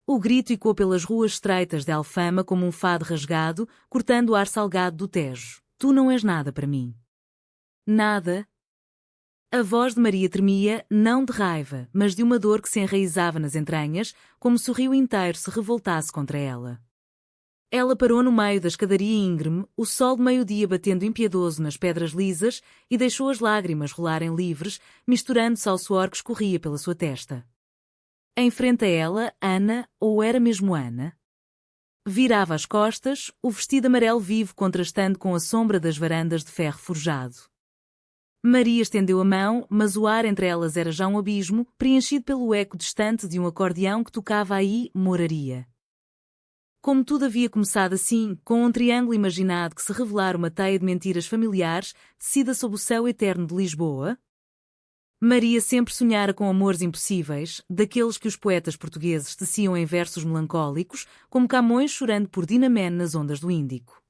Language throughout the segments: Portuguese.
O grito ecoou pelas ruas estreitas de Alfama como um fado rasgado, cortando o ar salgado do Tejo. Tu não és nada para mim. Nada. A voz de Maria tremia, não de raiva, mas de uma dor que se enraizava nas entranhas, como se o rio inteiro se revoltasse contra ela. Ela parou no meio da escadaria íngreme, o sol de meio-dia batendo impiedoso nas pedras lisas, e deixou as lágrimas rolarem livres, misturando-se ao suor que escorria pela sua testa. Em frente a ela, Ana, ou era mesmo Ana? Virava as costas, o vestido amarelo vivo contrastando com a sombra das varandas de ferro forjado. Maria estendeu a mão, mas o ar entre elas era já um abismo, preenchido pelo eco distante de um acordeão que tocava aí, moraria. Como tudo havia começado assim, com um triângulo imaginado que se revelara uma teia de mentiras familiares, tecida sob o céu eterno de Lisboa? Maria sempre sonhara com amores impossíveis, daqueles que os poetas portugueses teciam em versos melancólicos, como Camões chorando por Dinamene nas ondas do Índico.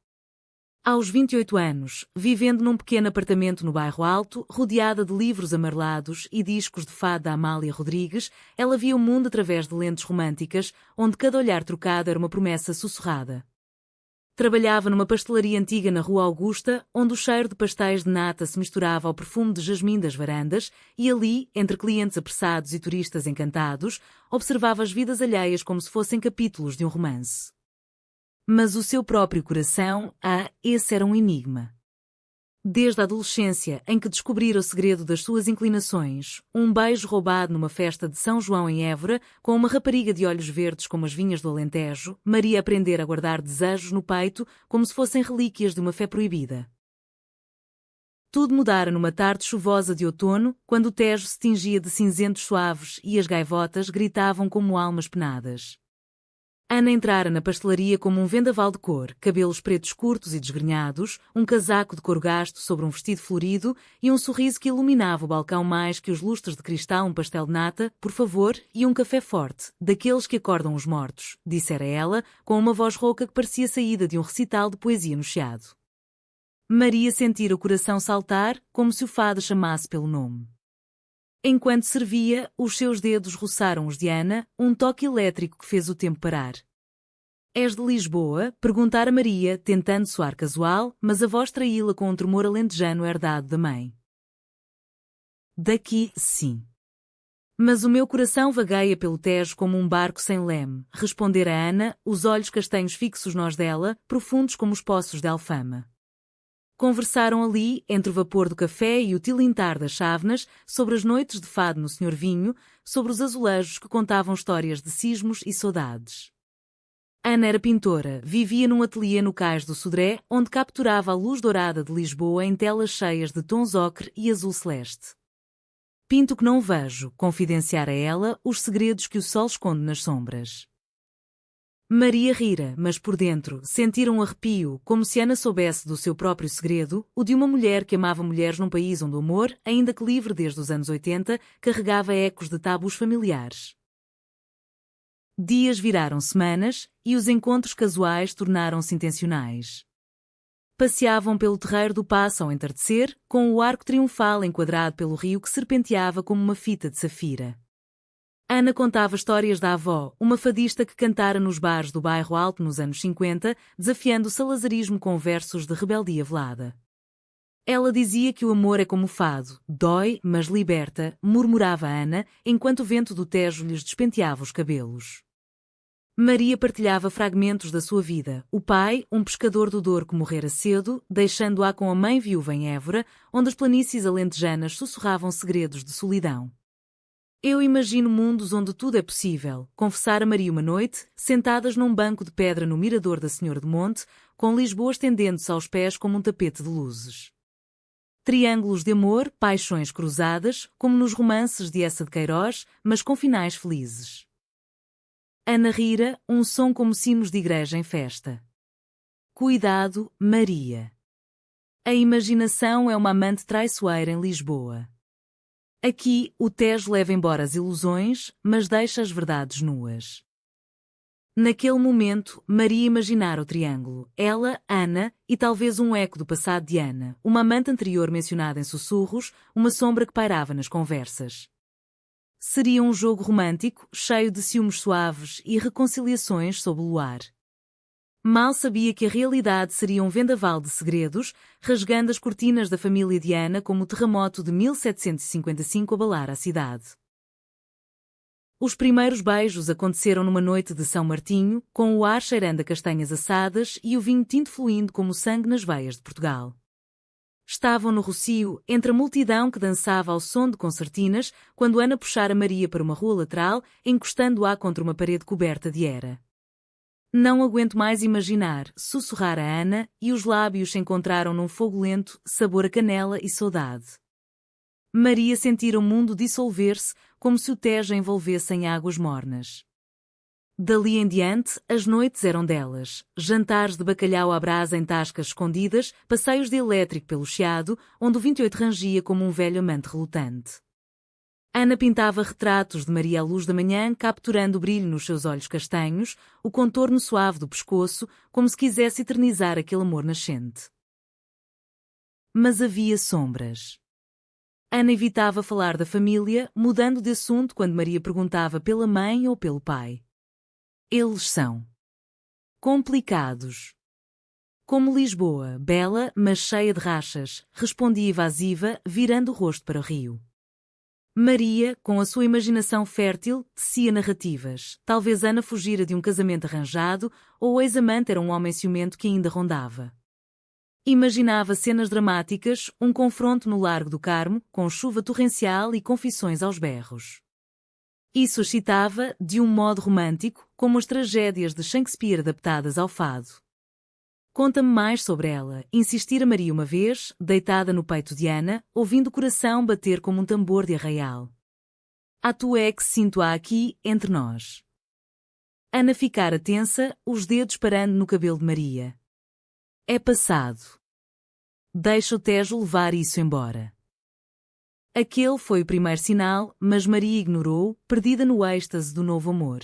Aos 28 anos, vivendo num pequeno apartamento no bairro Alto, rodeada de livros amarelados e discos de fado da Amália Rodrigues, ela via o mundo através de lentes românticas, onde cada olhar trocado era uma promessa sussurrada. Trabalhava numa pastelaria antiga na Rua Augusta, onde o cheiro de pastéis de nata se misturava ao perfume de jasmim das varandas, e ali, entre clientes apressados e turistas encantados, observava as vidas alheias como se fossem capítulos de um romance. Mas o seu próprio coração, esse era um enigma. Desde a adolescência, em que descobrira o segredo das suas inclinações, um beijo roubado numa festa de São João em Évora, com uma rapariga de olhos verdes como as vinhas do Alentejo, Maria aprendera a guardar desejos no peito como se fossem relíquias de uma fé proibida. Tudo mudara numa tarde chuvosa de outono, quando o Tejo se tingia de cinzentos suaves e as gaivotas gritavam como almas penadas. Ana entrara na pastelaria como um vendaval de cor, cabelos pretos curtos e desgrenhados, um casaco de couro gasto sobre um vestido florido e um sorriso que iluminava o balcão mais que os lustres de cristal. Um pastel de nata, por favor, e um café forte, daqueles que acordam os mortos, dissera ela, com uma voz rouca que parecia saída de um recital de poesia no chiado. Maria sentira o coração saltar, como se o fado chamasse pelo nome. Enquanto servia, os seus dedos roçaram os de Ana, um toque elétrico que fez o tempo parar. És de Lisboa? Perguntara Maria, tentando soar casual, mas a voz traí-la com um tremor alentejano herdado da mãe. Daqui, sim. Mas o meu coração vagueia pelo Tejo como um barco sem leme, respondera Ana, os olhos castanhos fixos nos dela, profundos como os poços de Alfama. Conversaram ali, entre o vapor do café e o tilintar das chávenas, sobre as noites de fado no Senhor Vinho, sobre os azulejos que contavam histórias de cismos e saudades. Ana era pintora, vivia num ateliê no cais do Sodré, onde capturava a luz dourada de Lisboa em telas cheias de tons ocre e azul celeste. Pinto que não vejo, confidenciara ela, os segredos que o sol esconde nas sombras. Maria rira, mas por dentro, sentira um arrepio, como se Ana soubesse do seu próprio segredo, o de uma mulher que amava mulheres num país onde o amor, ainda que livre desde os anos 80, carregava ecos de tabus familiares. Dias viraram semanas, e os encontros casuais tornaram-se intencionais. Passeavam pelo terreiro do Paço ao entardecer, com o arco triunfal enquadrado pelo rio que serpenteava como uma fita de safira. Ana contava histórias da avó, uma fadista que cantara nos bares do bairro Alto nos anos 50, desafiando o salazarismo com versos de rebeldia velada. Ela dizia que o amor é como o fado, dói, mas liberta, murmurava Ana, enquanto o vento do Tejo lhes despenteava os cabelos. Maria partilhava fragmentos da sua vida. O pai, um pescador do Douro que morrera cedo, deixando-a com a mãe viúva em Évora, onde as planícies alentejanas sussurravam segredos de solidão. Eu imagino mundos onde tudo é possível, confessara Maria uma noite, sentadas num banco de pedra no mirador da Senhora de Monte, com Lisboa estendendo-se aos pés como um tapete de luzes. Triângulos de amor, paixões cruzadas, como nos romances de Eça de Queiroz, mas com finais felizes. Ana rira, um som como sinos de igreja em festa. Cuidado, Maria. A imaginação é uma amante traiçoeira em Lisboa. Aqui, o Tejo leva embora as ilusões, mas deixa as verdades nuas. Naquele momento, Maria imaginara o triângulo, ela, Ana, e talvez um eco do passado de Ana, uma amante anterior mencionada em sussurros, uma sombra que pairava nas conversas. Seria um jogo romântico, cheio de ciúmes suaves e reconciliações sob o luar. Mal sabia que a realidade seria um vendaval de segredos, rasgando as cortinas da família de Ana como o terremoto de 1755 abalara a cidade. Os primeiros beijos aconteceram numa noite de São Martinho, com o ar cheirando a castanhas assadas e o vinho tinto fluindo como sangue nas veias de Portugal. Estavam no Rocio, entre a multidão que dançava ao som de concertinas, quando Ana puxara Maria para uma rua lateral, encostando-a contra uma parede coberta de era. Não aguento mais imaginar, sussurrara Ana, e os lábios se encontraram num fogo lento, sabor a canela e saudade. Maria sentira o mundo dissolver-se, como se o Tejo a envolvesse em águas mornas. Dali em diante, as noites eram delas, jantares de bacalhau à brasa em tascas escondidas, passeios de elétrico pelo Chiado, onde o 28 rangia como um velho amante relutante. Ana pintava retratos de Maria à luz da manhã, capturando o brilho nos seus olhos castanhos, o contorno suave do pescoço, como se quisesse eternizar aquele amor nascente. Mas havia sombras. Ana evitava falar da família, mudando de assunto quando Maria perguntava pela mãe ou pelo pai. Eles são complicados. Como Lisboa, bela, mas cheia de rachas, respondia evasiva, virando o rosto para o rio. Maria, com a sua imaginação fértil, tecia narrativas. Talvez Ana fugira de um casamento arranjado, ou o ex-amante era um homem ciumento que ainda rondava. Imaginava cenas dramáticas, um confronto no Largo do Carmo, com chuva torrencial e confissões aos berros. Isso excitava, de um modo romântico, como as tragédias de Shakespeare adaptadas ao fado. Conta-me mais sobre ela, insistira Maria uma vez, deitada no peito de Ana, ouvindo o coração bater como um tambor de arraial. Tu é que sinto-a aqui, entre nós. Ana ficara tensa, os dedos parando no cabelo de Maria. É passado. Deixa o Tejo levar isso embora. Aquele foi o primeiro sinal, mas Maria ignorou, perdida no êxtase do novo amor.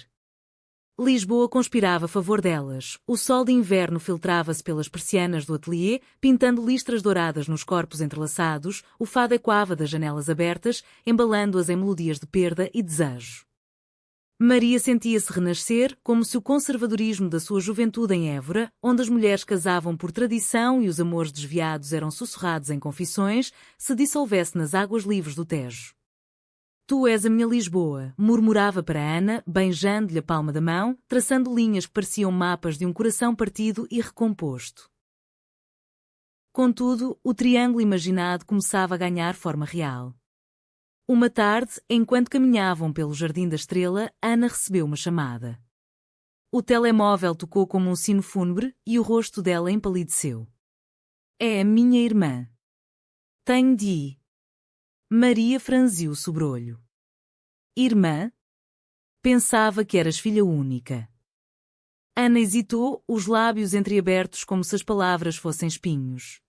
Lisboa conspirava a favor delas, o sol de inverno filtrava-se pelas persianas do ateliê, pintando listras douradas nos corpos entrelaçados, o fado ecoava das janelas abertas, embalando-as em melodias de perda e desejo. Maria sentia-se renascer, como se o conservadorismo da sua juventude em Évora, onde as mulheres casavam por tradição e os amores desviados eram sussurrados em confissões, se dissolvesse nas águas livres do Tejo. Tu és a minha Lisboa, murmurava para Ana, beijando-lhe a palma da mão, traçando linhas que pareciam mapas de um coração partido e recomposto. Contudo, o triângulo imaginado começava a ganhar forma real. Uma tarde, enquanto caminhavam pelo Jardim da Estrela, Ana recebeu uma chamada. O telemóvel tocou como um sino fúnebre e o rosto dela empalideceu. É a minha irmã. Tenho de ir. Maria franziu o sobrolho. Irmã? Pensava que eras filha única. Ana hesitou, os lábios entreabertos como se as palavras fossem espinhos.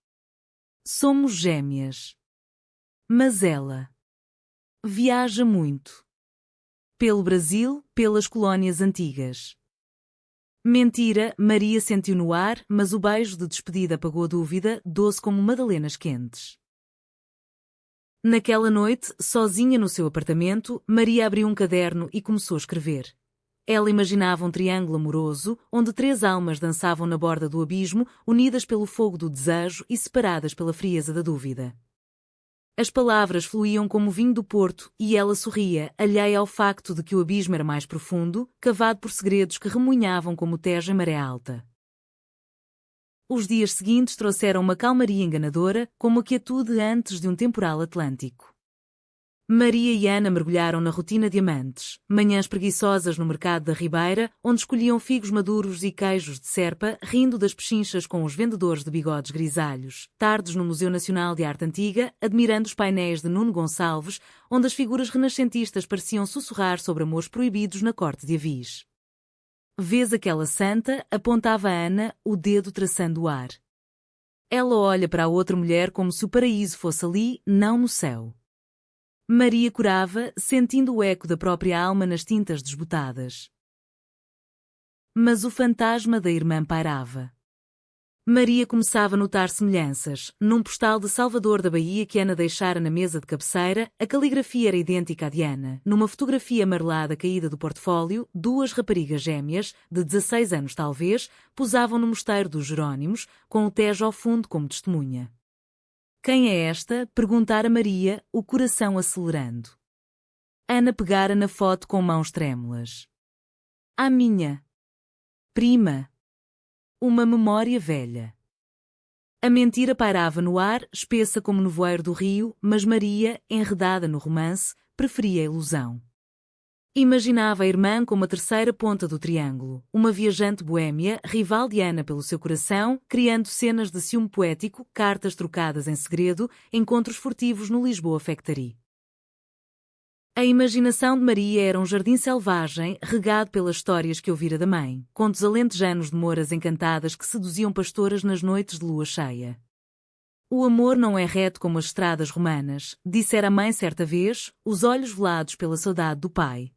Somos gêmeas. Mas ela viaja muito. Pelo Brasil, pelas colónias antigas. Mentira, Maria sentiu no ar, mas o beijo de despedida apagou a dúvida, doce como madalenas quentes. Naquela noite, sozinha no seu apartamento, Maria abriu um caderno e começou a escrever. Ela imaginava um triângulo amoroso, onde 3 almas dançavam na borda do abismo, unidas pelo fogo do desejo e separadas pela frieza da dúvida. As palavras fluíam como vinho do Porto, e ela sorria, alheia ao facto de que o abismo era mais profundo, cavado por segredos que remoinhavam como o Tejo em maré alta. Os dias seguintes trouxeram uma calmaria enganadora, como a quietude antes de um temporal atlântico. Maria e Ana mergulharam na rotina de amantes, manhãs preguiçosas no mercado da Ribeira, onde escolhiam figos maduros e queijos de serpa, rindo das pechinchas com os vendedores de bigodes grisalhos, tardes no Museu Nacional de Arte Antiga, admirando os painéis de Nuno Gonçalves, onde as figuras renascentistas pareciam sussurrar sobre amores proibidos na corte de Avis. Vês aquela santa, apontava a Ana, o dedo traçando o ar. Ela olha para a outra mulher como se o paraíso fosse ali, não no céu. Maria corava, sentindo o eco da própria alma nas tintas desbotadas. Mas o fantasma da irmã pairava. Maria começava a notar semelhanças. Num postal de Salvador da Bahia que Ana deixara na mesa de cabeceira, a caligrafia era idêntica à de Ana. Numa fotografia amarelada caída do portfólio, duas raparigas gêmeas, de 16 anos talvez, posavam no mosteiro dos Jerónimos, com o Tejo ao fundo como testemunha. Quem é esta? Perguntara Maria, o coração acelerando. Ana pegara na foto com mãos trêmulas. A minha prima. Uma memória velha. A mentira pairava no ar, espessa como nevoeiro do rio, mas Maria, enredada no romance, preferia a ilusão. Imaginava a irmã como a terceira ponta do triângulo, uma viajante boêmia, rival de Ana pelo seu coração, criando cenas de ciúme poético, cartas trocadas em segredo, encontros furtivos no Lisboa Factory. A imaginação de Maria era um jardim selvagem, regado pelas histórias que ouvira da mãe, contos alentejanos de moras encantadas que seduziam pastoras nas noites de lua cheia. O amor não é reto como as estradas romanas, dissera a mãe certa vez, os olhos velados pela saudade do pai.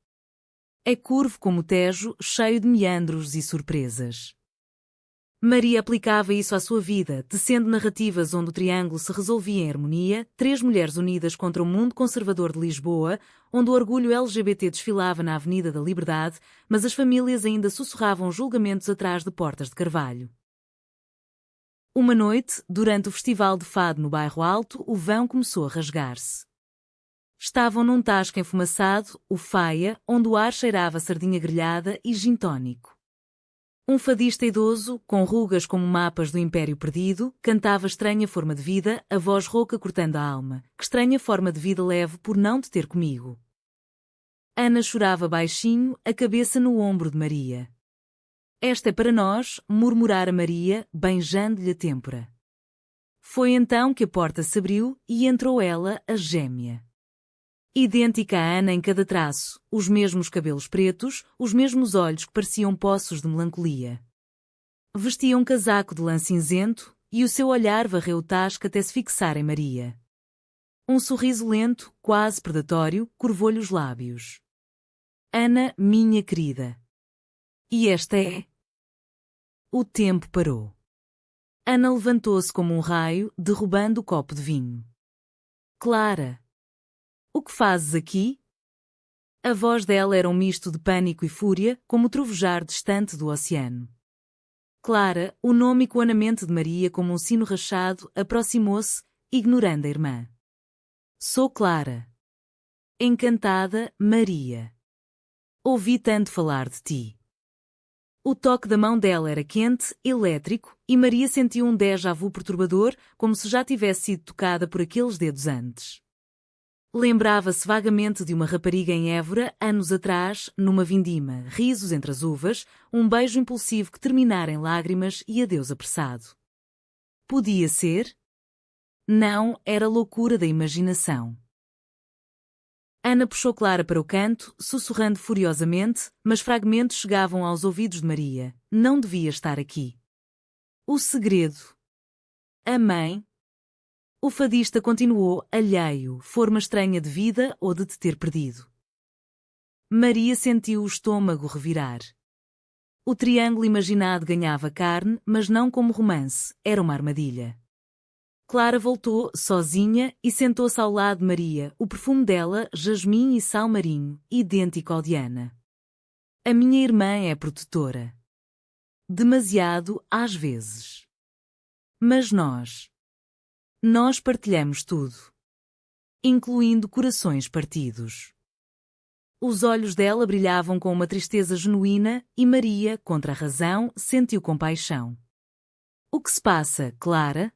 É curvo como o Tejo, cheio de meandros e surpresas. Maria aplicava isso à sua vida, tecendo narrativas onde o triângulo se resolvia em harmonia, três mulheres unidas contra o mundo conservador de Lisboa, onde o orgulho LGBT desfilava na Avenida da Liberdade, mas as famílias ainda sussurravam julgamentos atrás de portas de carvalho. Uma noite, durante o festival de fado no Bairro Alto, o vão começou a rasgar-se. Estavam num tasco enfumaçado, o Faia, onde o ar cheirava a sardinha grelhada e gin tónico. Um fadista idoso, com rugas como mapas do Império Perdido, cantava estranha forma de vida, a voz rouca cortando a alma. Que estranha forma de vida levo por não te ter comigo. Ana chorava baixinho, a cabeça no ombro de Maria. Esta é para nós, murmurara Maria, beijando-lhe a têmpora. Foi então que a porta se abriu e entrou ela, a gêmea. Idêntica a Ana em cada traço, os mesmos cabelos pretos, os mesmos olhos que pareciam poços de melancolia. Vestia um casaco de lã cinzento, e o seu olhar varreu o tasco até se fixar em Maria. Um sorriso lento, quase predatório, curvou-lhe os lábios. Ana, minha querida. E esta é? O tempo parou. Ana levantou-se como um raio, derrubando o copo de vinho. Clara. O que fazes aqui? A voz dela era um misto de pânico e fúria, como o trovejar distante do oceano. Clara, o nome icoanamente de Maria como um sino rachado, aproximou-se, ignorando a irmã. Sou Clara. Encantada, Maria. Ouvi tanto falar de ti. O toque da mão dela era quente, elétrico, e Maria sentiu um déjà vu perturbador, como se já tivesse sido tocada por aqueles dedos antes. Lembrava-se vagamente de uma rapariga em Évora, anos atrás, numa vindima, risos entre as uvas, um beijo impulsivo que terminara em lágrimas e adeus apressado. Podia ser? Não, era loucura da imaginação. Ana puxou Clara para o canto, sussurrando furiosamente, mas fragmentos chegavam aos ouvidos de Maria. Não devia estar aqui. O segredo. A mãe. O fadista continuou, alheio, forma estranha de vida ou de te ter perdido. Maria sentiu o estômago revirar. O triângulo imaginado ganhava carne, mas não como romance, era uma armadilha. Clara voltou, sozinha, e sentou-se ao lado de Maria, o perfume dela, jasmim e sal marinho, idêntico ao de Ana. A minha irmã é protetora. Demasiado, às vezes. Mas nós partilhamos tudo. Incluindo corações partidos. Os olhos dela brilhavam com uma tristeza genuína e Maria, contra a razão, sentiu compaixão. O que se passa, Clara?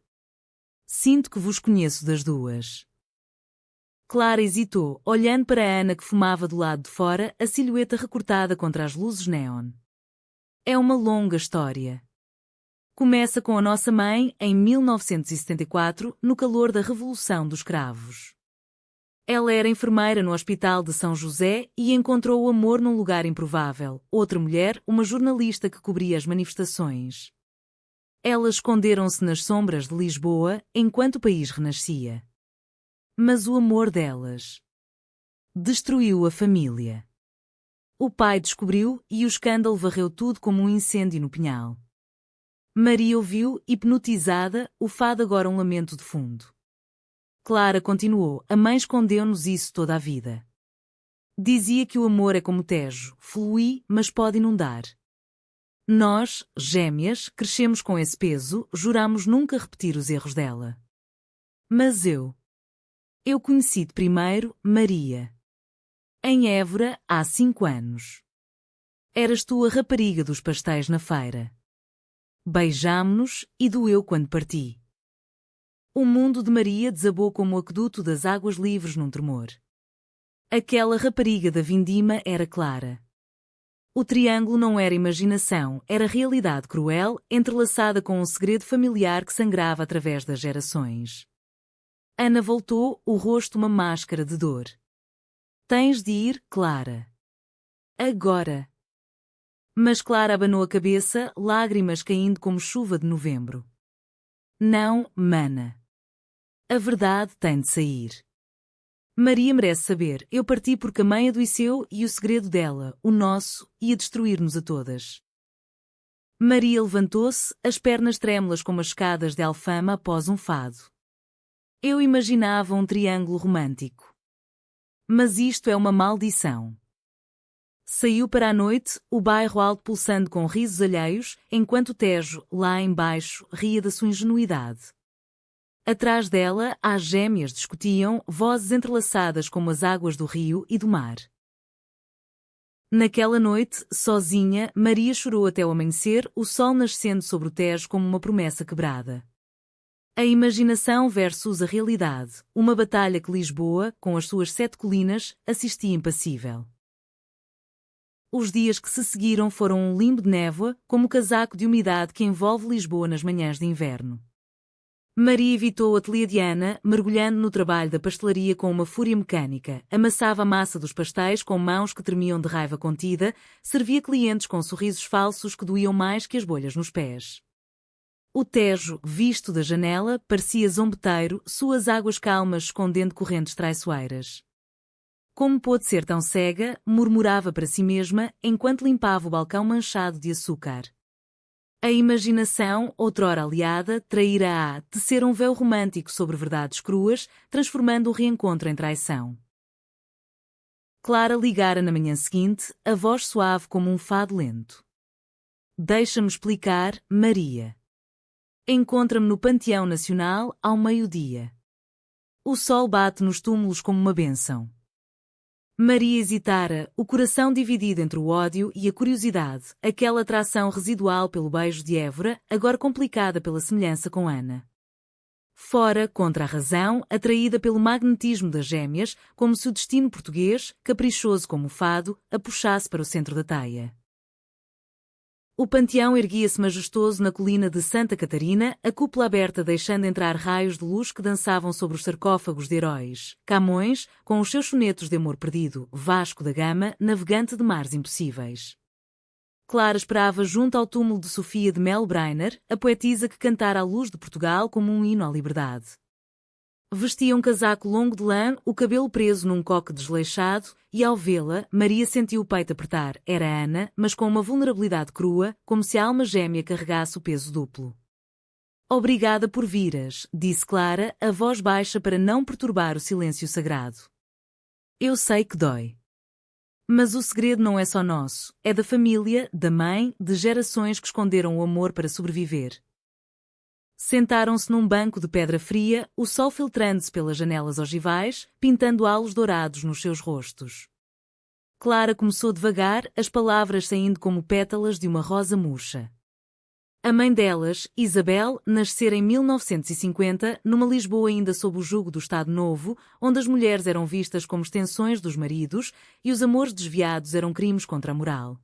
Sinto que vos conheço das duas. Clara hesitou, olhando para Ana que fumava do lado de fora, a silhueta recortada contra as luzes néon. É uma longa história. Começa com a nossa mãe, em 1974, no calor da Revolução dos Cravos. Ela era enfermeira no Hospital de São José e encontrou o amor num lugar improvável. Outra mulher, uma jornalista que cobria as manifestações. Elas esconderam-se nas sombras de Lisboa, enquanto o país renascia. Mas o amor delas destruiu a família. O pai descobriu e o escândalo varreu tudo como um incêndio no pinhal. Maria ouviu, hipnotizada, o fado agora um lamento de fundo. Clara continuou, a mãe escondeu-nos isso toda a vida. Dizia que o amor é como o Tejo, flui, mas pode inundar. Nós, gêmeas, crescemos com esse peso, juramos nunca repetir os erros dela. Mas eu conheci-te primeiro, Maria. Em Évora, há 5 anos. Eras tu a rapariga dos pastéis na feira. Beijámo-nos e doeu quando parti. O mundo de Maria desabou como o aqueduto das águas livres num tremor. Aquela rapariga da vindima era Clara. O triângulo não era imaginação, era realidade cruel, entrelaçada com um segredo familiar que sangrava através das gerações. Ana voltou, o rosto uma máscara de dor. Tens de ir, Clara. Agora. Mas Clara abanou a cabeça, lágrimas caindo como chuva de novembro. Não, mana. A verdade tem de sair. Maria merece saber, eu parti porque a mãe adoeceu e o segredo dela, o nosso, ia destruir-nos a todas. Maria levantou-se, as pernas trêmulas como as escadas de Alfama após um fado. Eu imaginava um triângulo romântico. Mas isto é uma maldição. Saiu para a noite, o bairro alto pulsando com risos alheios, enquanto Tejo, lá embaixo, ria da sua ingenuidade. Atrás dela, as gêmeas discutiam, vozes entrelaçadas como as águas do rio e do mar. Naquela noite, sozinha, Maria chorou até o amanhecer, o sol nascendo sobre o Tejo como uma promessa quebrada. A imaginação versus a realidade, uma batalha que Lisboa, com as suas 7 colinas, assistia impassível. Os dias que se seguiram foram um limbo de névoa, como o casaco de umidade que envolve Lisboa nas manhãs de inverno. Maria evitou o ateliê de Ana, mergulhando no trabalho da pastelaria com uma fúria mecânica, amassava a massa dos pastéis com mãos que tremiam de raiva contida, servia clientes com sorrisos falsos que doíam mais que as bolhas nos pés. O Tejo, visto da janela, parecia zombeteiro, suas águas calmas escondendo correntes traiçoeiras. Como pôde ser tão cega, murmurava para si mesma, enquanto limpava o balcão manchado de açúcar. A imaginação, outrora aliada, traíra-a, tecer um véu romântico sobre verdades cruas, transformando o reencontro em traição. Clara ligara na manhã seguinte, a voz suave como um fado lento. Deixa-me explicar, Maria. Encontra-me no Panteão Nacional, ao meio-dia. O sol bate nos túmulos como uma bênção. Maria hesitara, o coração dividido entre o ódio e a curiosidade, aquela atração residual pelo beijo de Évora, agora complicada pela semelhança com Ana. Fora, contra a razão, atraída pelo magnetismo das gêmeas, como se o destino português, caprichoso como o fado, a puxasse para o centro da teia. O panteão erguia-se majestoso na colina de Santa Catarina, a cúpula aberta deixando entrar raios de luz que dançavam sobre os sarcófagos de heróis. Camões, com os seus sonetos de amor perdido, Vasco da Gama, navegante de mares impossíveis. Clara esperava junto ao túmulo de Sofia de Mel Brainer, a poetisa que cantara a luz de Portugal como um hino à liberdade. Vestia um casaco longo de lã, o cabelo preso num coque desleixado, e ao vê-la, Maria sentiu o peito apertar. Era Ana, mas com uma vulnerabilidade crua, como se a alma gêmea carregasse o peso duplo. Obrigada por viras, disse Clara, a voz baixa para não perturbar o silêncio sagrado. Eu sei que dói. Mas o segredo não é só nosso, é da família, da mãe, de gerações que esconderam o amor para sobreviver. Sentaram-se num banco de pedra fria, o sol filtrando-se pelas janelas ogivais, pintando halos dourados nos seus rostos. Clara começou devagar, as palavras saindo como pétalas de uma rosa murcha. A mãe delas, Isabel, nascera em 1950, numa Lisboa ainda sob o jugo do Estado Novo, onde as mulheres eram vistas como extensões dos maridos e os amores desviados eram crimes contra a moral.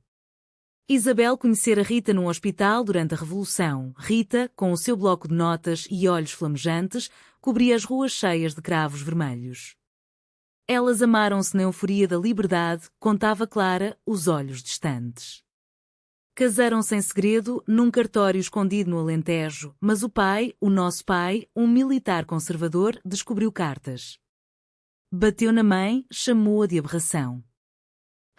Isabel conhecera Rita num hospital durante a Revolução. Rita, com o seu bloco de notas e olhos flamejantes, cobria as ruas cheias de cravos vermelhos. Elas amaram-se na euforia da liberdade, contava Clara, os olhos distantes. Casaram-se em segredo, num cartório escondido no Alentejo, mas o pai, o nosso pai, um militar conservador, descobriu cartas. Bateu na mãe, chamou-a de aberração.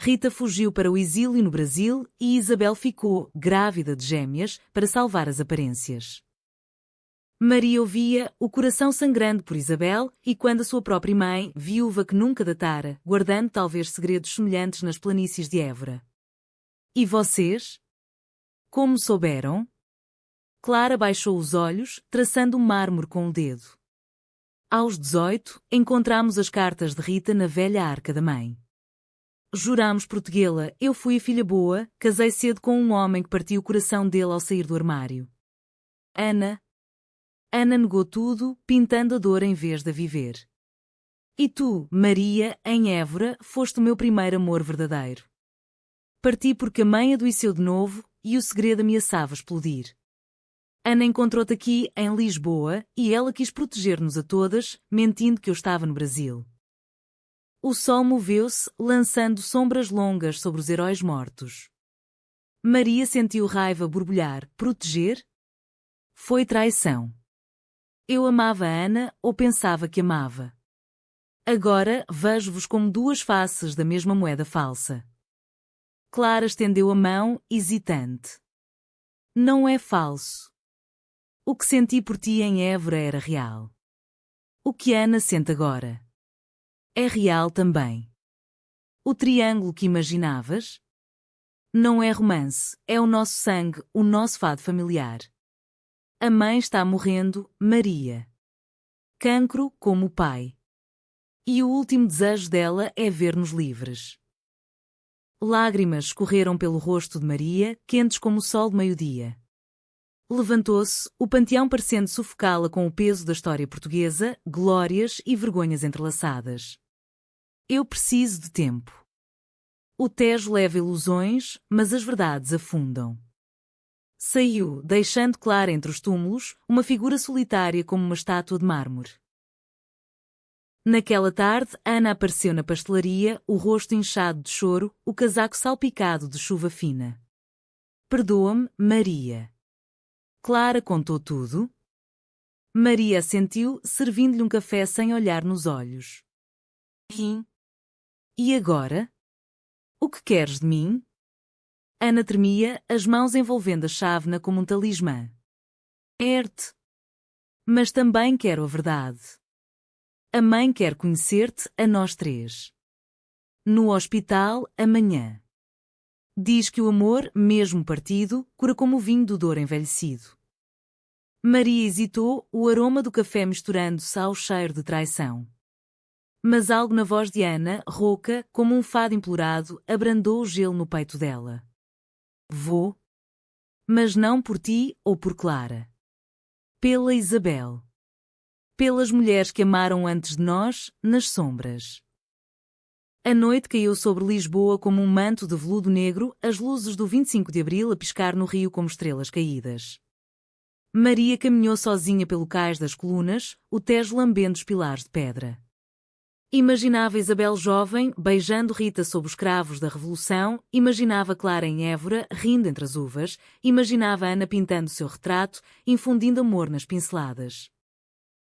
Rita fugiu para o exílio no Brasil e Isabel ficou, grávida de gêmeas, para salvar as aparências. Maria ouvia, o coração sangrando por Isabel, e quando a sua própria mãe, viúva que nunca datara, guardando talvez segredos semelhantes nas planícies de Évora. E vocês? Como souberam? Clara baixou os olhos, traçando o mármore com o dedo. Aos 18, encontramos as cartas de Rita na velha arca da mãe. Jurámos protegê-la, eu fui a filha boa, casei cedo com um homem que partiu o coração dele ao sair do armário. Ana negou tudo, pintando a dor em vez de a viver. E tu, Maria, em Évora, foste o meu primeiro amor verdadeiro. Parti porque a mãe adoeceu de novo, e o segredo ameaçava explodir. Ana encontrou-te aqui, em Lisboa, e ela quis proteger-nos a todas, mentindo que eu estava no Brasil. O sol moveu-se, lançando sombras longas sobre os heróis mortos. Maria sentiu raiva borbulhar. Proteger? Foi traição. Eu amava a Ana, ou pensava que amava. Agora, vejo-vos como duas faces da mesma moeda falsa. Clara estendeu a mão, hesitante. Não é falso. O que senti por ti em Évora era real. O que Ana sente agora é real também. O triângulo que imaginavas? Não é romance, é o nosso sangue, o nosso fado familiar. A mãe está morrendo, Maria. Cancro como o pai. E o último desejo dela é ver-nos livres. Lágrimas escorreram pelo rosto de Maria, quentes como o sol de meio-dia. Levantou-se, o panteão parecendo sufocá-la com o peso da história portuguesa, glórias e vergonhas entrelaçadas. Eu preciso de tempo. O Tejo leva ilusões, mas as verdades afundam. Saiu, deixando Clara entre os túmulos, uma figura solitária como uma estátua de mármore. Naquela tarde, Ana apareceu na pastelaria, o rosto inchado de choro, o casaco salpicado de chuva fina. Perdoa-me, Maria. Clara contou tudo. Maria assentiu, servindo-lhe um café sem olhar nos olhos. E agora? O que queres de mim? Ana tremia, as mãos envolvendo a chávena como um talismã. Erte. Mas também quero a verdade. A mãe quer conhecer-te, a nós três. No hospital, amanhã. Diz que o amor, mesmo partido, cura como o vinho do Douro envelhecido. Maria hesitou, o aroma do café misturando-se ao cheiro de traição. Mas algo na voz de Ana, rouca, como um fado implorado, abrandou o gelo no peito dela. Vou. Mas não por ti ou por Clara. Pela Isabel. Pelas mulheres que amaram antes de nós, nas sombras. A noite caiu sobre Lisboa como um manto de veludo negro, as luzes do 25 de Abril a piscar no rio como estrelas caídas. Maria caminhou sozinha pelo cais das colunas, o Tejo lambendo os pilares de pedra. Imaginava Isabel jovem, beijando Rita sob os cravos da Revolução, imaginava Clara em Évora, rindo entre as uvas, imaginava Ana pintando seu retrato, infundindo amor nas pinceladas.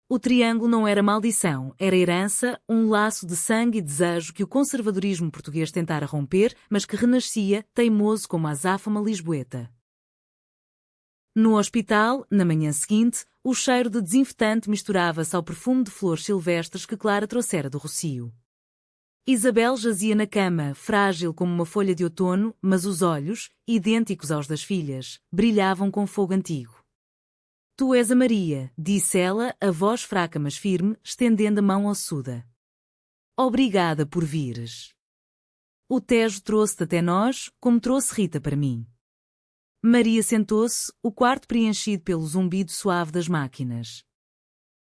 O triângulo não era maldição, era herança, um laço de sangue e desejo que o conservadorismo português tentara romper, mas que renascia, teimoso como a azáfama lisboeta. No hospital, na manhã seguinte, o cheiro de desinfetante misturava-se ao perfume de flores silvestres que Clara trouxera do Rocio. Isabel jazia na cama, frágil como uma folha de outono, mas os olhos, idênticos aos das filhas, brilhavam com fogo antigo. Tu és a Maria, disse ela, a voz fraca mas firme, estendendo a mão ossuda. Obrigada por vires. O Tejo trouxe-te até nós, como trouxe Rita para mim. Maria sentou-se, o quarto preenchido pelo zumbido suave das máquinas.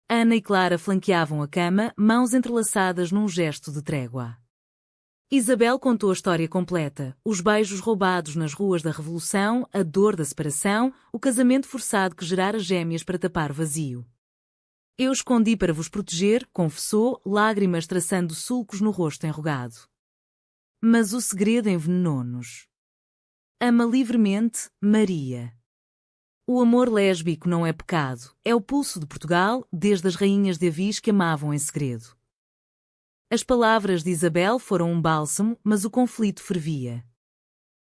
Ana e Clara flanqueavam a cama, mãos entrelaçadas num gesto de trégua. Isabel contou a história completa, os beijos roubados nas ruas da Revolução, a dor da separação, o casamento forçado que gerara gêmeas para tapar o vazio. Eu escondi para vos proteger, confessou, lágrimas traçando sulcos no rosto enrugado. Mas o segredo envenenou-nos. Ama livremente, Maria. O amor lésbico não é pecado, é o pulso de Portugal, desde as rainhas de Avis que amavam em segredo. As palavras de Isabel foram um bálsamo, mas o conflito fervia.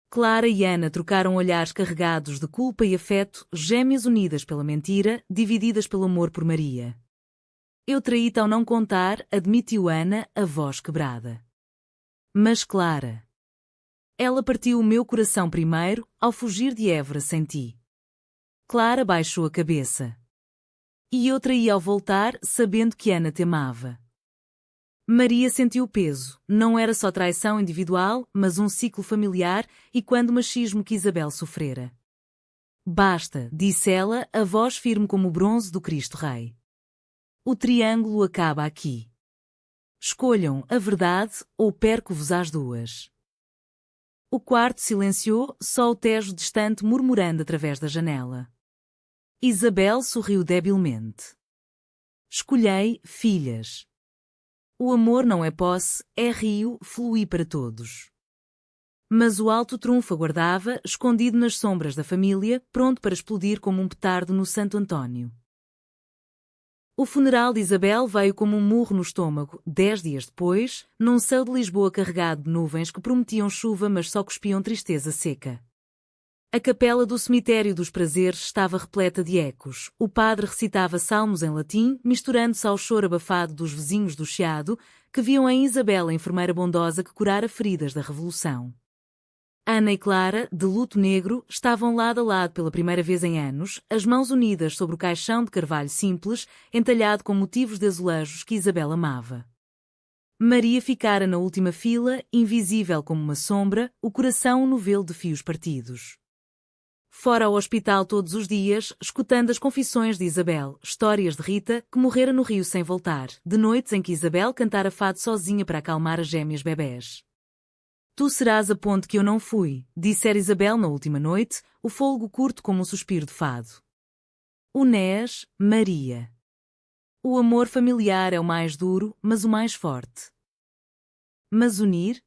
Clara e Ana trocaram olhares carregados de culpa e afeto, gêmeas unidas pela mentira, divididas pelo amor por Maria. Eu traí-te ao não contar, admitiu Ana, a voz quebrada. Mas Clara. Ela partiu o meu coração primeiro, ao fugir de Évora sem ti. Clara baixou a cabeça. E eu traí ao voltar, sabendo que Ana te amava. Maria sentiu o peso, não era só traição individual, mas um ciclo familiar e quando o machismo que Isabel sofrera. Basta, disse ela, a voz firme como o bronze do Cristo Rei. O triângulo acaba aqui. Escolham a verdade ou perco-vos às duas. O quarto silenciou, só o Tejo distante murmurando através da janela. Isabel sorriu debilmente. Escolhei, filhas. O amor não é posse, é rio, flui para todos. Mas o alto trunfo aguardava, escondido nas sombras da família, pronto para explodir como um petardo no Santo Antônio. O funeral de Isabel veio como um murro no estômago, 10 dias depois, num céu de Lisboa carregado de nuvens que prometiam chuva mas só cuspiam tristeza seca. A capela do cemitério dos prazeres estava repleta de ecos. O padre recitava salmos em latim, misturando-se ao choro abafado dos vizinhos do Chiado, que viam em Isabel a enfermeira bondosa que curara feridas da Revolução. Ana e Clara, de luto negro, estavam lado a lado pela primeira vez em anos, as mãos unidas sobre o caixão de carvalho simples, entalhado com motivos de azulejos que Isabel amava. Maria ficara na última fila, invisível como uma sombra, o coração um novelo de fios partidos. Fora ao hospital todos os dias, escutando as confissões de Isabel, histórias de Rita, que morrera no rio sem voltar, de noites em que Isabel cantara fado sozinha para acalmar as gêmeas bebés. Tu serás a ponte que eu não fui, dissera Isabel na última noite, o fôlego curto como um suspiro de fado. Unés, Maria. O amor familiar é o mais duro, mas o mais forte. Mas unir?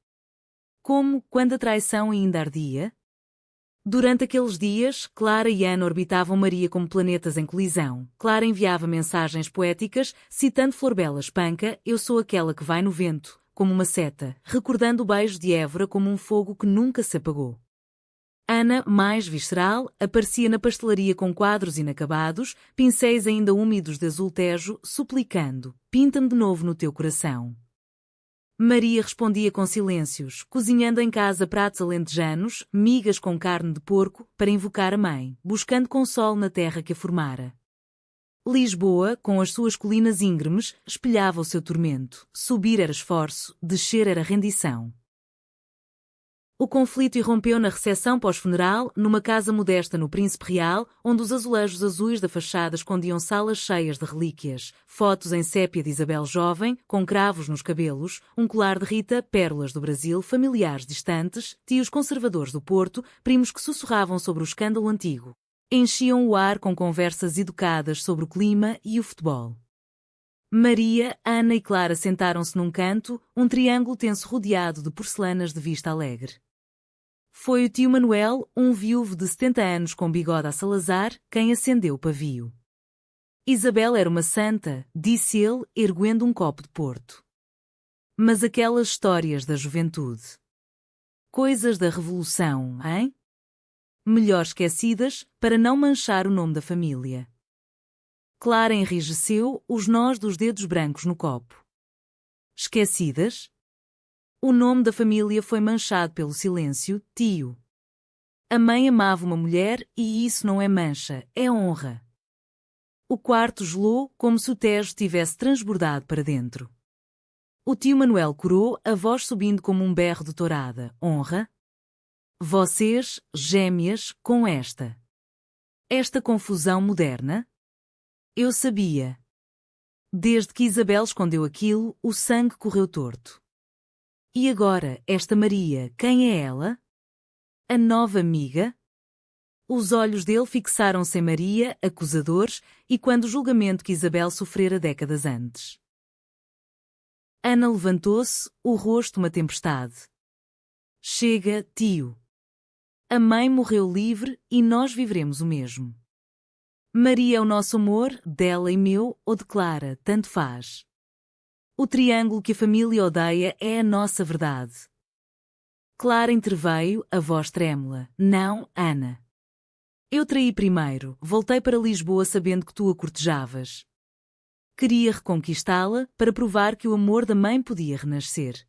Como, quando a traição ainda ardia? Durante aqueles dias, Clara e Ana orbitavam Maria como planetas em colisão. Clara enviava mensagens poéticas, citando Florbela Espanca, eu sou aquela que vai no vento, como uma seta, recordando o beijo de Évora como um fogo que nunca se apagou. Ana, mais visceral, aparecia na pastelaria com quadros inacabados, pincéis ainda úmidos de azul tejo, suplicando, pinta-me de novo no teu coração. Maria respondia com silêncios, cozinhando em casa pratos alentejanos, migas com carne de porco, para invocar a mãe, buscando consolo na terra que a formara. Lisboa, com as suas colinas íngremes, espelhava o seu tormento. Subir era esforço, descer era rendição. O conflito irrompeu na recepção pós-funeral, numa casa modesta no Príncipe Real, onde os azulejos azuis da fachada escondiam salas cheias de relíquias, fotos em sépia de Isabel jovem, com cravos nos cabelos, um colar de Rita, pérolas do Brasil, familiares distantes, tios conservadores do Porto, primos que sussurravam sobre o escândalo antigo. Enchiam o ar com conversas educadas sobre o clima e o futebol. Maria, Ana e Clara sentaram-se num canto, um triângulo tenso rodeado de porcelanas de vista alegre. Foi o tio Manuel, um viúvo de 70 anos com bigode a Salazar, quem acendeu o pavio. Isabel era uma santa, disse ele, erguendo um copo de porto. Mas aquelas histórias da juventude. Coisas da Revolução, hein? Melhor esquecidas, para não manchar o nome da família. Clara enrijeceu, os nós dos dedos brancos no copo. Esquecidas? O nome da família foi manchado pelo silêncio, tio. A mãe amava uma mulher e isso não é mancha, é honra. O quarto gelou como se o Tejo tivesse transbordado para dentro. O tio Manuel corou, a voz subindo como um berro de tourada. Honra? Vocês, gêmeas, com esta confusão moderna? Eu sabia. Desde que Isabel escondeu aquilo, o sangue correu torto. E agora, esta Maria, quem é ela? A nova amiga? Os olhos dele fixaram-se em Maria, acusadores, e quando o julgamento que Isabel sofrera décadas antes. Ana levantou-se, o rosto uma tempestade. Chega, tio. A mãe morreu livre e nós viveremos o mesmo. Maria é o nosso amor, dela e meu, ou de Clara, tanto faz. O triângulo que a família odeia é a nossa verdade. Clara interveio, a voz trêmula. Não, Ana. Eu traí primeiro, voltei para Lisboa sabendo que tu a cortejavas. Queria reconquistá-la para provar que o amor da mãe podia renascer.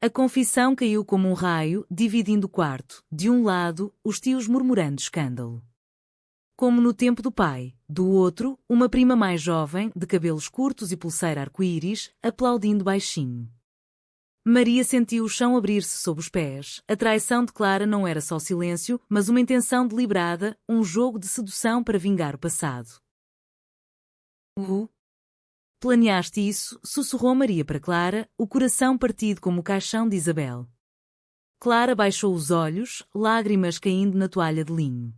A confissão caiu como um raio, dividindo o quarto. De um lado, os tios murmurando escândalo. Como no tempo do pai. Do outro, uma prima mais jovem, de cabelos curtos e pulseira arco-íris, aplaudindo baixinho. Maria sentiu o chão abrir-se sob os pés. A traição de Clara não era só silêncio, mas uma intenção deliberada, um jogo de sedução para vingar o passado. Planeaste isso, sussurrou Maria para Clara, o coração partido como o caixão de Isabel. Clara baixou os olhos, lágrimas caindo na toalha de linho.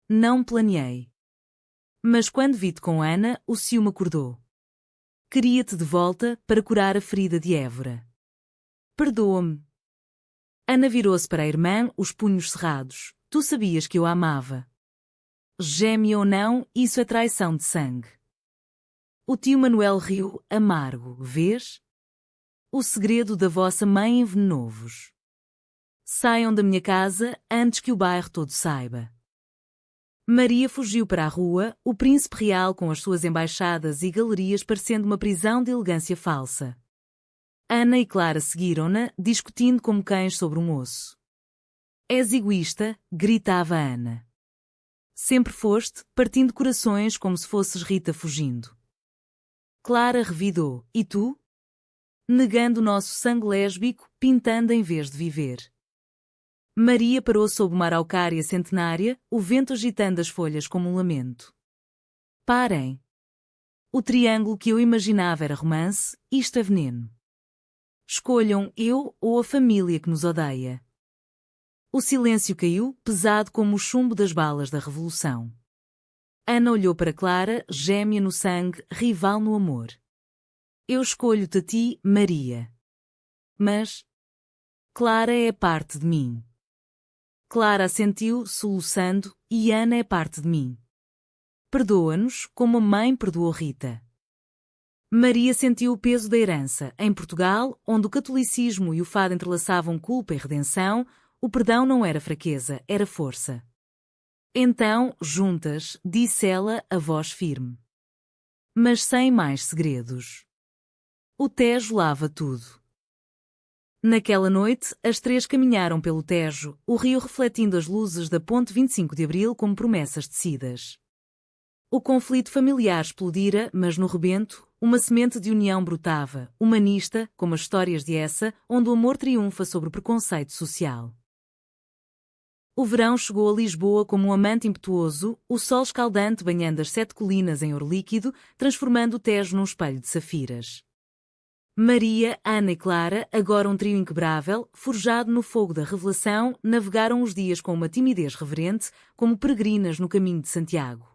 Não planeei. Mas quando vi-te com Ana, o ciúme acordou. Queria-te de volta para curar a ferida de Évora. Perdoa-me. Ana virou-se para a irmã, os punhos cerrados. Tu sabias que eu a amava. Geme ou não, isso é traição de sangue. O tio Manuel riu, amargo, vês? O segredo da vossa mãe envenenou-vos. Saiam da minha casa antes que o bairro todo saiba. Maria fugiu para a rua, o príncipe real com as suas embaixadas e galerias parecendo uma prisão de elegância falsa. Ana e Clara seguiram-na, discutindo como cães sobre um osso. És egoísta, gritava Ana. Sempre foste, partindo corações como se fosses Rita fugindo. Clara revidou. E tu? Negando o nosso sangue lésbico, pintando em vez de viver. Maria parou sob uma araucária centenária, o vento agitando as folhas como um lamento. Parem. O triângulo que eu imaginava era romance, isto é veneno. Escolham eu ou a família que nos odeia. O silêncio caiu, pesado como o chumbo das balas da Revolução. Ana olhou para Clara, gêmea no sangue, rival no amor. Eu escolho-te a ti, Maria. Mas Clara é parte de mim. Clara assentiu, soluçando, e Ana é parte de mim. Perdoa-nos, como a mãe perdoou Rita. Maria sentiu o peso da herança. Em Portugal, onde o catolicismo e o fado entrelaçavam culpa e redenção, o perdão não era fraqueza, era força. Então, juntas, disse ela, a voz firme. Mas sem mais segredos. O Tejo lava tudo. Naquela noite, as três caminharam pelo Tejo, o rio refletindo as luzes da ponte 25 de Abril como promessas tecidas. O conflito familiar explodira, mas no rebento, uma semente de união brotava, humanista, como as histórias de essa, onde o amor triunfa sobre o preconceito social. O verão chegou a Lisboa como um amante impetuoso, o sol escaldante banhando as 7 colinas em ouro líquido, transformando o Tejo num espelho de safiras. Maria, Ana e Clara, agora um trio inquebrável, forjado no fogo da revelação, navegaram os dias com uma timidez reverente, como peregrinas no caminho de Santiago.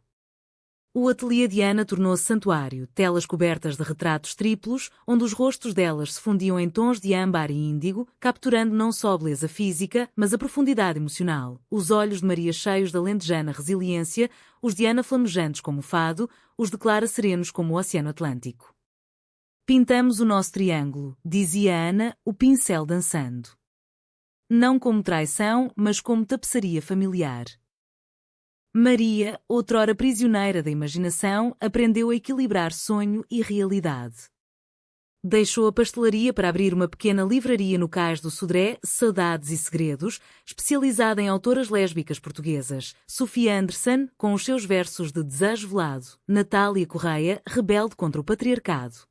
O ateliê de Ana tornou-se santuário, telas cobertas de retratos triplos, onde os rostos delas se fundiam em tons de âmbar e índigo, capturando não só a beleza física, mas a profundidade emocional. Os olhos de Maria cheios da lentejana resiliência, os de Ana flamejantes como o fado, os de Clara serenos como o Oceano Atlântico. Pintamos o nosso triângulo, dizia Ana, o pincel dançando. Não como traição, mas como tapeçaria familiar. Maria, outrora prisioneira da imaginação, aprendeu a equilibrar sonho e realidade. Deixou a pastelaria para abrir uma pequena livraria no cais do Sodré, Saudades e Segredos, especializada em autoras lésbicas portuguesas, Sofia Anderson, com os seus versos de desejo velado, Natália Correia, rebelde contra o patriarcado.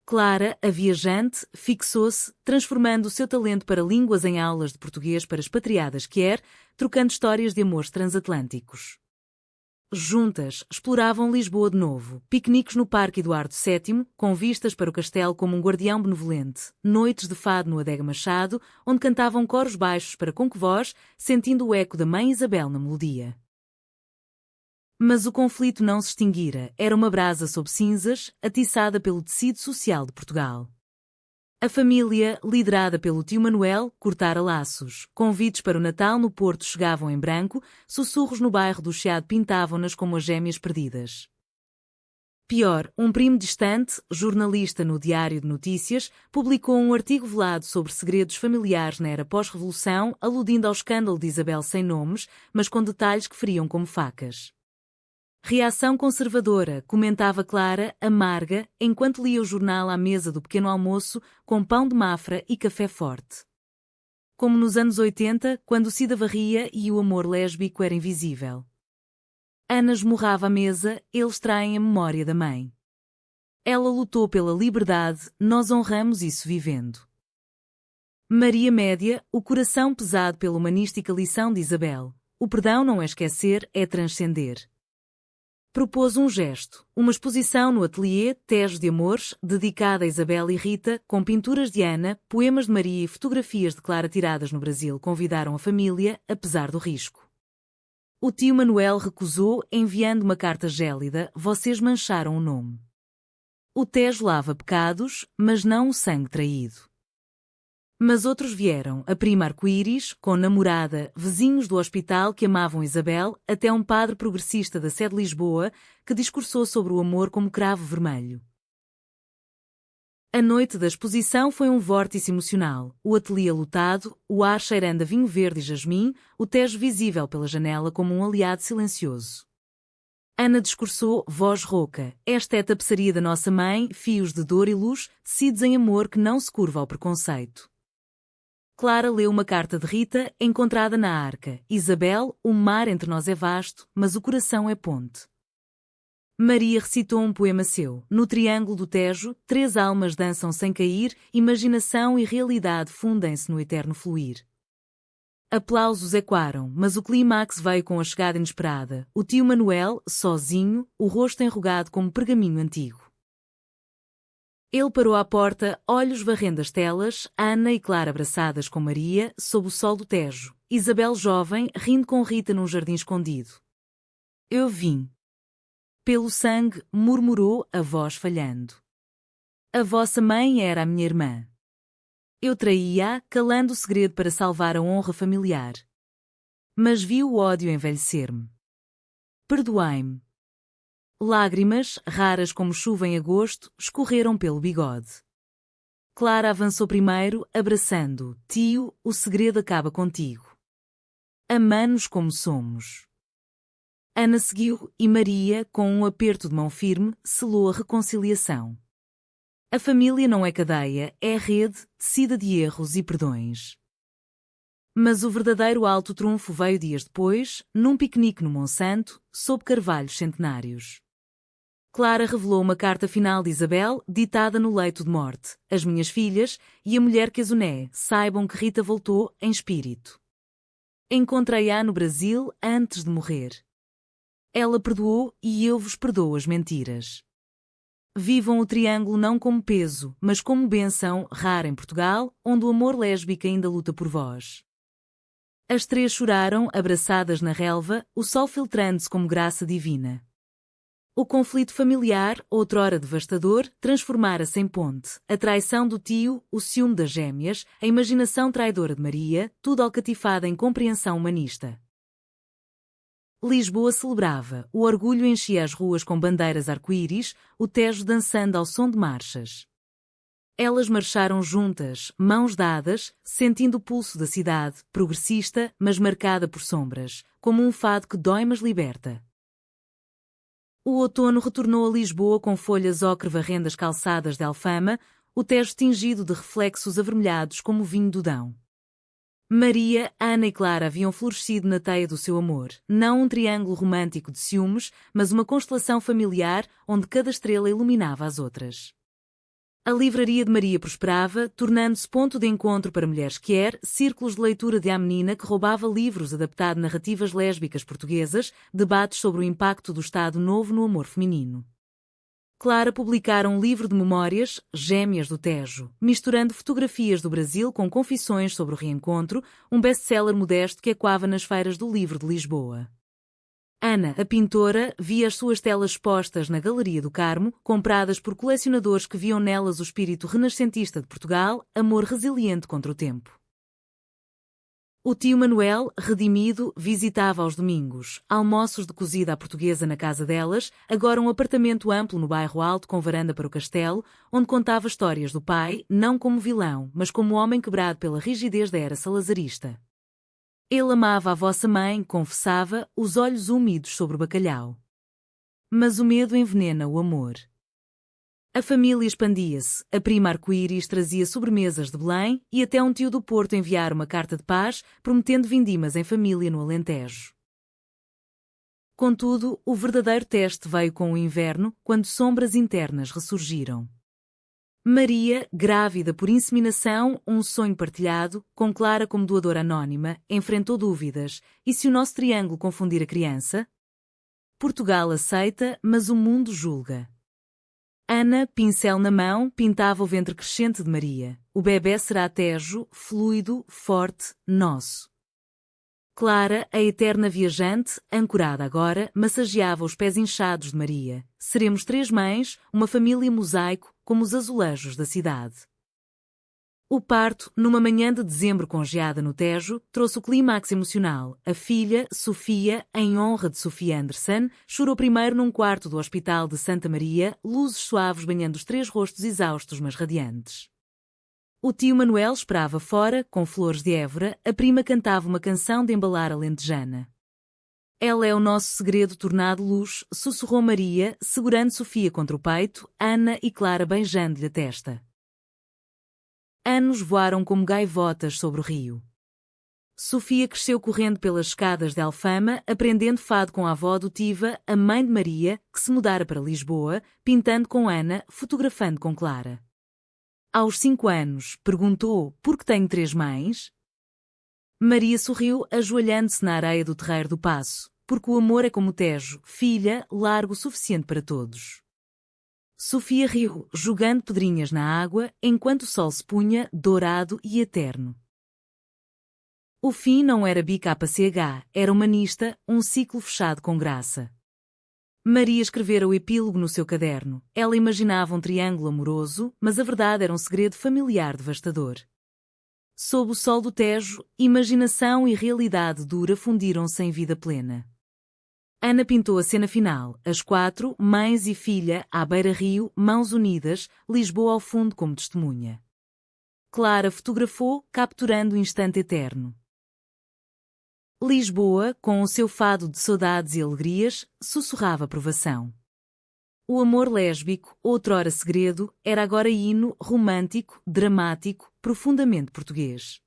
Clara, a viajante, fixou-se, transformando o seu talento para línguas em aulas de português para expatriadas quer, trocando histórias de amores transatlânticos. Juntas, exploravam Lisboa de novo, piqueniques no Parque Eduardo VII, com vistas para o castelo como um guardião benevolente, noites de fado no Adega Machado, onde cantavam coros baixos para conque-voz, sentindo o eco da Mãe Isabel na melodia. Mas o conflito não se extinguira, era uma brasa sob cinzas, atiçada pelo tecido social de Portugal. A família, liderada pelo tio Manuel, cortara laços. Convites para o Natal no Porto chegavam em branco, sussurros no bairro do Chiado pintavam-nas como as gêmeas perdidas. Pior, um primo distante, jornalista no Diário de Notícias, publicou um artigo velado sobre segredos familiares na era pós-revolução, aludindo ao escândalo de Isabel sem nomes, mas com detalhes que feriam como facas. Reação conservadora, comentava Clara, amarga, enquanto lia o jornal à mesa do pequeno almoço, com pão de mafra e café forte. Como nos anos 80, quando Cida varria e o amor lésbico era invisível. Ana esmurrava a mesa, eles traem a memória da mãe. Ela lutou pela liberdade, nós honramos isso vivendo. Maria Média, o coração pesado pela humanística lição de Isabel. O perdão não é esquecer, é transcender. Propôs um gesto, uma exposição no ateliê Tejo de Amores, dedicada a Isabel e Rita, com pinturas de Ana, poemas de Maria e fotografias de Clara tiradas no Brasil convidaram a família, apesar do risco. O tio Manuel recusou, enviando uma carta gélida, vocês mancharam o nome. O Tejo lava pecados, mas não o sangue traído. Mas outros vieram, a prima Arco-Íris, com namorada, vizinhos do hospital que amavam Isabel, até um padre progressista da sede de Lisboa, que discursou sobre o amor como cravo vermelho. A noite da exposição foi um vórtice emocional, o ateliê lotado, o ar cheirando a vinho verde e jasmim, o Tejo visível pela janela como um aliado silencioso. Ana discursou, voz rouca, esta é a tapeçaria da nossa mãe, fios de dor e luz, tecidos em amor que não se curva ao preconceito. Clara leu uma carta de Rita, encontrada na arca. Isabel, o mar entre nós é vasto, mas o coração é ponte. Maria recitou um poema seu. No triângulo do Tejo, 3 almas dançam sem cair, imaginação e realidade fundem-se no eterno fluir. Aplausos ecoaram, mas o clímax veio com a chegada inesperada. O tio Manuel, sozinho, o rosto enrugado como pergaminho antigo. Ele parou à porta, olhos varrendo as telas, Ana e Clara abraçadas com Maria, sob o sol do Tejo. Isabel jovem, rindo com Rita num jardim escondido. Eu vim. Pelo sangue, murmurou, a voz falhando. A vossa mãe era a minha irmã. Eu traí-a, calando o segredo para salvar a honra familiar. Mas vi o ódio envelhecer-me. Perdoai-me. Lágrimas, raras como chuva em agosto, escorreram pelo bigode. Clara avançou primeiro, abraçando. Tio, o segredo acaba contigo. Amamos como somos. Ana seguiu e Maria, com um aperto de mão firme, selou a reconciliação. A família não é cadeia, é rede, tecida de erros e perdões. Mas o verdadeiro alto trunfo veio dias depois, num piquenique no Monsanto, sob carvalhos centenários. Clara revelou uma carta final de Isabel, ditada no leito de morte. As minhas filhas e a mulher que as une, saibam que Rita voltou em espírito. Encontrei-a no Brasil antes de morrer. Ela perdoou e eu vos perdoo as mentiras. Vivam o triângulo não como peso, mas como bênção rara em Portugal, onde o amor lésbico ainda luta por vós. As 3 choraram, abraçadas na relva, o sol filtrando-se como graça divina. O conflito familiar, outrora devastador, transformara-se em ponte. A traição do tio, o ciúme das gêmeas, a imaginação traidora de Maria, tudo alcatifado em compreensão humanista. Lisboa celebrava, o orgulho enchia as ruas com bandeiras arco-íris, o Tejo dançando ao som de marchas. Elas marcharam juntas, mãos dadas, sentindo o pulso da cidade, progressista, mas marcada por sombras, como um fado que dói mas liberta. O outono retornou a Lisboa com folhas ocre varrendo as calçadas de Alfama, o Tejo tingido de reflexos avermelhados como o vinho do Dão. Maria, Ana e Clara haviam florescido na teia do seu amor, não um triângulo romântico de ciúmes, mas uma constelação familiar onde cada estrela iluminava as outras. A livraria de Maria prosperava, tornando-se ponto de encontro para mulheres quer, círculos de leitura de A Menina que roubava livros adaptado narrativas lésbicas portuguesas, debates sobre o impacto do Estado Novo no amor feminino. Clara publicara um livro de memórias, Gêmeas do Tejo, misturando fotografias do Brasil com confissões sobre o reencontro, um best-seller modesto que ecoava nas feiras do livro de Lisboa. Ana, a pintora, via as suas telas expostas na Galeria do Carmo, compradas por colecionadores que viam nelas o espírito renascentista de Portugal, amor resiliente contra o tempo. O tio Manuel, redimido, visitava aos domingos, almoços de cozida à portuguesa na casa delas, agora um apartamento amplo no bairro Alto com varanda para o castelo, onde contava histórias do pai, não como vilão, mas como homem quebrado pela rigidez da era salazarista. Ele amava a vossa mãe, confessava, os olhos úmidos sobre o bacalhau. Mas o medo envenena o amor. A família expandia-se, a prima arco-íris trazia sobremesas de Belém e até um tio do Porto enviara uma carta de paz, prometendo vindimas em família no Alentejo. Contudo, o verdadeiro teste veio com o inverno, quando sombras internas ressurgiram. Maria, grávida por inseminação, um sonho partilhado, com Clara como doadora anónima, enfrentou dúvidas. E se o nosso triângulo confundir a criança? Portugal aceita, mas o mundo julga. Ana, pincel na mão, pintava o ventre crescente de Maria. O bebé será tejo, fluido, forte, nosso. Clara, a eterna viajante, ancorada agora, massageava os pés inchados de Maria. Seremos 3 mães, uma família mosaico, como os azulejos da cidade. O parto, numa manhã de dezembro com geada no Tejo, trouxe o clímax emocional. A filha, Sofia, em honra de Sofia Anderson, chorou primeiro num quarto do Hospital de Santa Maria, luzes suaves banhando os 3 rostos exaustos mas radiantes. O tio Manuel esperava fora, com flores de Évora, a prima cantava uma canção de embalar alentejana. Ela é o nosso segredo tornado luz, sussurrou Maria, segurando Sofia contra o peito, Ana e Clara beijando-lhe a testa. Anos voaram como gaivotas sobre o rio. Sofia cresceu correndo pelas escadas de Alfama, aprendendo fado com a avó adotiva, a mãe de Maria, que se mudara para Lisboa, pintando com Ana, fotografando com Clara. Aos 5 anos, perguntou, por que tenho 3 mães? Maria sorriu, ajoelhando-se na areia do terreiro do Paço, porque o amor é como o Tejo, filha, largo o suficiente para todos. Sofia riu, jogando pedrinhas na água, enquanto o sol se punha, dourado e eterno. O fim não era BKCH, era humanista, um ciclo fechado com graça. Maria escrevera o epílogo no seu caderno. Ela imaginava um triângulo amoroso, mas a verdade era um segredo familiar devastador. Sob o sol do Tejo, imaginação e realidade dura fundiram-se em vida plena. Ana pintou a cena final, as 4, mães e filha, à beira-rio, mãos unidas, Lisboa ao fundo como testemunha. Clara fotografou, capturando o instante eterno. Lisboa, com o seu fado de saudades e alegrias, sussurrava aprovação. O amor lésbico, outrora segredo, era agora hino, romântico, dramático, profundamente português.